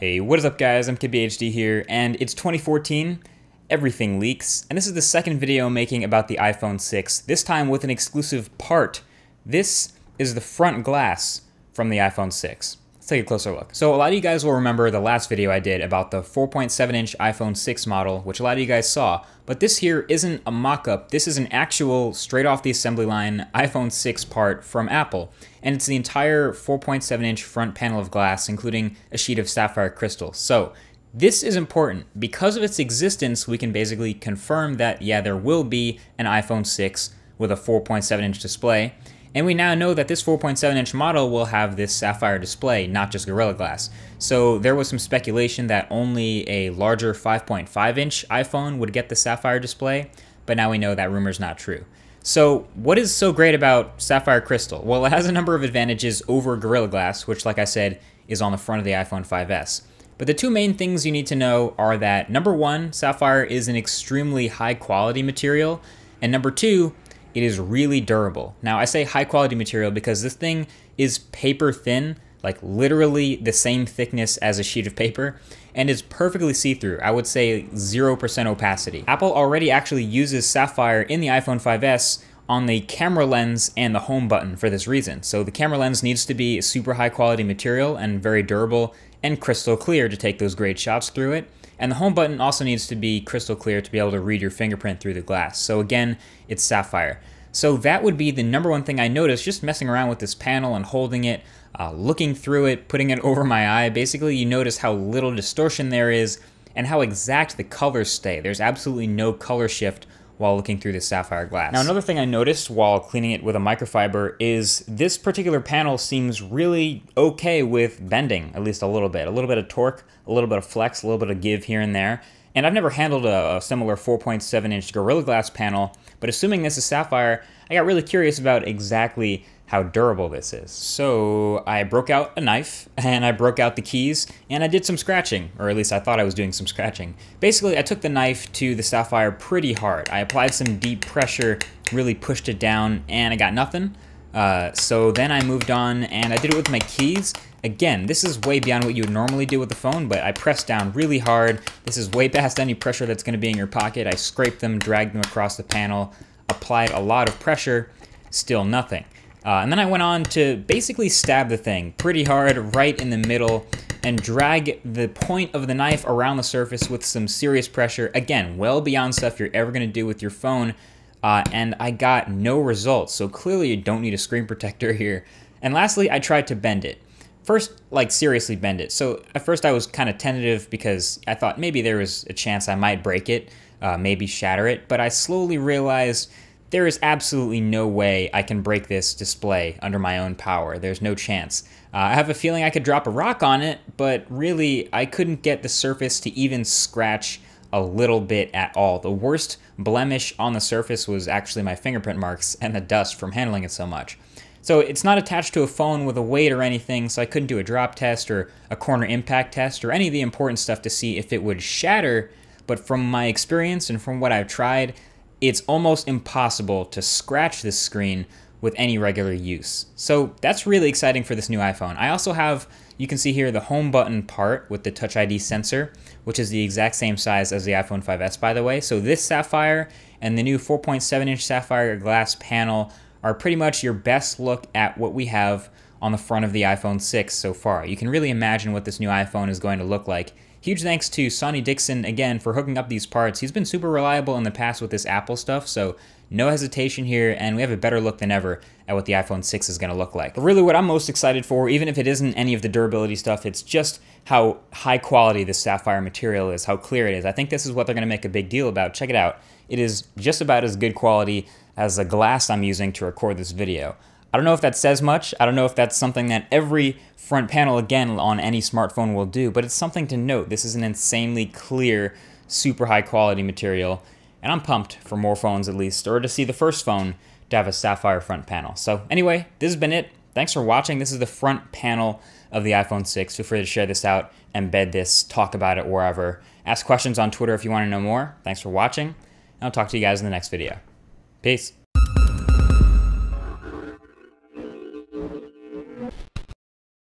Hey, what is up guys, I'm KidBHD here, and it's 2014, everything leaks, and this is the second video I'm making about the iPhone 6, this time with an exclusive part. This is the front glass from the iPhone 6. Let's take a closer look. So a lot of you guys will remember the last video I did about the 4.7-inch iPhone 6 model, which a lot of you guys saw, but this here isn't a mock-up, this is an actual, straight off the assembly line, iPhone 6 part from Apple. And it's the entire 4.7-inch front panel of glass, including a sheet of sapphire crystal. So this is important. Because of its existence, we can basically confirm that, yeah, there will be an iPhone 6 with a 4.7-inch display. And we now know that this 4.7-inch model will have this sapphire display, not just Gorilla Glass. So there was some speculation that only a larger 5.5-inch iPhone would get the sapphire display, but now we know that rumor's not true. So what is so great about sapphire crystal? Well, it has a number of advantages over Gorilla Glass, which, like I said, is on the front of the iPhone 5S. But the two main things you need to know are that, number one, sapphire is an extremely high-quality material, and number two, it is really durable. Now, I say high-quality material because this thing is paper thin, like literally the same thickness as a sheet of paper, and is perfectly see-through. I would say 0% opacity. Apple already actually uses sapphire in the iPhone 5S on the camera lens and the home button for this reason. So the camera lens needs to be super high-quality material and very durable and crystal clear to take those great shots through it. And the home button also needs to be crystal clear to be able to read your fingerprint through the glass. So again, it's sapphire. So that would be the number one thing I noticed just messing around with this panel and holding it, looking through it, putting it over my eye. Basically, you notice how little distortion there is and how exact the colors stay. There's absolutely no color shift while looking through the sapphire glass. Now, another thing I noticed while cleaning it with a microfiber is this particular panel seems really okay with bending, at least a little bit of torque, a little bit of flex, a little bit of give here and there. And I've never handled a similar 4.7-inch Gorilla Glass panel, but assuming this is sapphire, I got really curious about exactly how durable this is. So I broke out a knife, and I broke out the keys, and I did some scratching, or at least I thought I was doing some scratching. Basically, I took the knife to the sapphire pretty hard. I applied some deep pressure, really pushed it down, and I got nothing. So then I moved on, and I did it with my keys. Again, this is way beyond what you would normally do with the phone, but I pressed down really hard. This is way past any pressure that's going to be in your pocket. I scraped them, dragged them across the panel, applied a lot of pressure, still nothing. And then I went on to basically stab the thing pretty hard right in the middle and drag the point of the knife around the surface with some serious pressure. Again, well beyond stuff you're ever going to do with your phone. And I got no results, so clearly you don't need a screen protector here. And lastly, I tried to bend it. First, like seriously bend it. So at first I was kind of tentative because I thought maybe there was a chance I might break it, maybe shatter it, but I slowly realized there is absolutely no way I can break this display under my own power. There's no chance. I have a feeling I could drop a rock on it, but really I couldn't get the surface to even scratch a little bit at all. The worst blemish on the surface was actually my fingerprint marks and the dust from handling it so much. So it's not attached to a phone with a weight or anything, so I couldn't do a drop test or a corner impact test or any of the important stuff to see if it would shatter, but from my experience and from what I've tried, it's almost impossible to scratch this screen with any regular use. So that's really exciting for this new iPhone. I also have, you can see here, the home button part with the Touch ID sensor, which is the exact same size as the iPhone 5S, by the way. So this sapphire and the new 4.7-inch sapphire glass panel are pretty much your best look at what we have on the front of the iPhone 6 so far. You can really imagine what this new iPhone is going to look like. Huge thanks to Sonny Dixon, again, for hooking up these parts. He's been super reliable in the past with this Apple stuff, so no hesitation here, and we have a better look than ever at what the iPhone 6 is going to look like. But really what I'm most excited for, even if it isn't any of the durability stuff, it's just how high quality this sapphire material is, how clear it is. I think this is what they're going to make a big deal about. Check it out. It is just about as good quality as the glass I'm using to record this video. I don't know if that says much. I don't know if that's something that every front panel, again, on any smartphone will do, but it's something to note. This is an insanely clear, super high quality material, and I'm pumped for more phones at least, or to see the first phone to have a sapphire front panel. So anyway, this has been it. Thanks for watching. This is the front panel of the iPhone 6. Feel free to share this out, embed this, talk about it wherever. Ask questions on Twitter if you want to know more. Thanks for watching, and I'll talk to you guys in the next video. Peace.